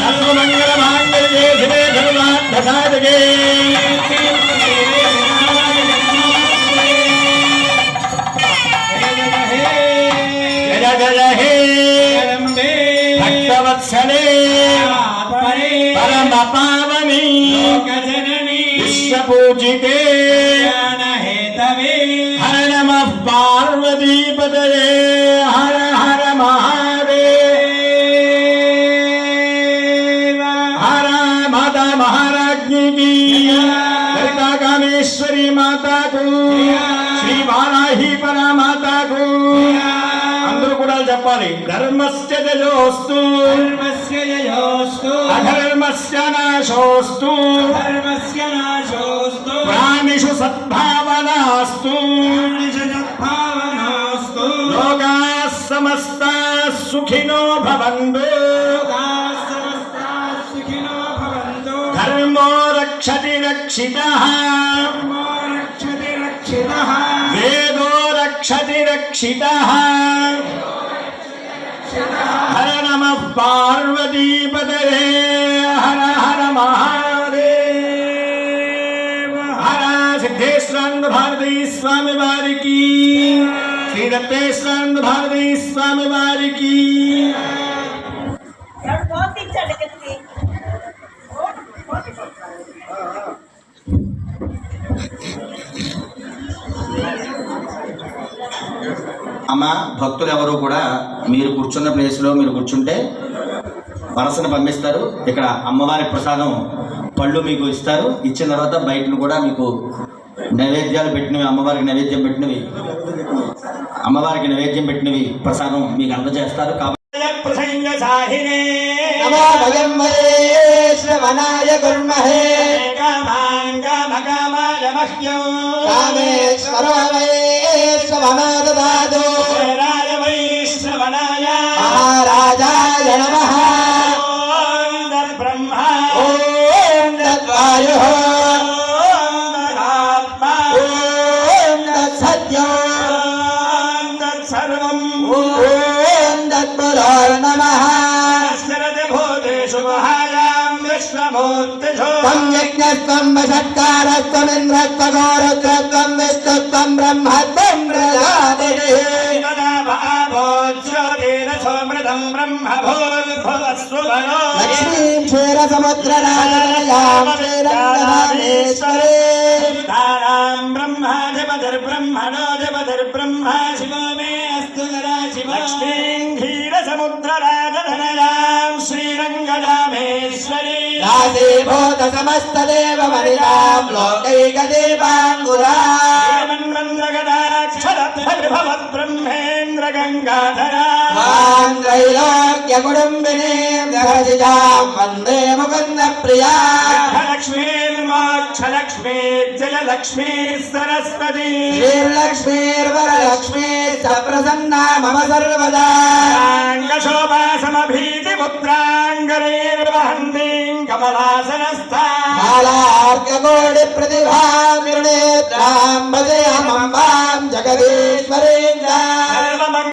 सर्वमंगलमांगल्ये शिवे सर्वार्थसाधके जय जय हे भक्तवत्सले परम पावनी विश्वपूजिते हर नमः पार्वतीपतये हर हर महादेव हर माता महाराज्ञी की ललिता कामेश्वरी माता को श्री वाराही परा माता को अंदरू కూడా చెప్పాలి ధర్మస్య జయోస్తు అధర్మస్య నాశోస్తు ప్రాణిషు సద్భావనాస్తు లోకాః సమస్తాః సుఖినో భవంతు ధర్మో రక్షతి రక్షితః వేదో రక్షతి రక్షితః हर नमः पार्वतीपतये हर हर महादेव हर सिद्धेश्वरानंद भारती स्वामी वारी की श्री दत्तेश्वरानंद भारती स्वामी वारी की అమ్మ భక్తులు ఎవరు కూడా మీరు కూర్చున్న ప్లేస్లో మీరు కూర్చుంటే వరసను పంపిస్తారు. ఇక్కడ అమ్మవారి ప్రసాదం పళ్ళు మీకు ఇస్తారు. ఇచ్చిన తర్వాత బయటను కూడా మీకు నైవేద్యాలు పెట్టినవి అమ్మవారికి నైవేద్యం పెట్టినవి ప్రసాదం మీకు అందజేస్తారు. కాబట్టి महाराजाय नमः ओम तद्ब्रह्मा ओम तद्वायुः ओम तदात्मा ओम तत्सत्यम् ओम तत्सर्वम् ओम तत्पुरुर्नमः शरदे भूतेषु महायां विश्वमूर्तिषु तं यज्ञस्त्वं वषट्कारस्त्वम् इन्द्रस्त्वघोरस्त्वं विष्णुस्त्वं ब्रह्मत्वं प्रजापतिः लक्ष्मीं क्षीरसमुद्रराजयां श्रीरङ्गनाथेश्वरीं ब्रह्माधिपतिर्ब्रह्मणोऽधिपतिर्ब्रह्मा शिवो मे अस्तु शिव लक्ष्मीं क्षीरसमुद्रराजधनयां श्रीरङ्गनाथेश्वरी राजीभूत समस्तदेवमनितां लोकैकदीपाङ्गुरां ब्रह्मेन्द्र गंगाधरा त्रैलोक्यकुटुम्बिनीं जगदिजां वन्दे मुकुन्दप्रिया लक्ष्मीर्मोक्षलक्ष्मी जयलक्ष्मी सरस्वती श्रीलक्ष्मीर्वरलक्ष्मी च प्रसन्ना मम सर्वदा शोभासमभीतिपुत्राङ्गरीर्वहन्तीं कमलासनस्था कालार्ककोटिप्रतिभां निर्णेत्रां भजे अम्बां जगदीश्वरीं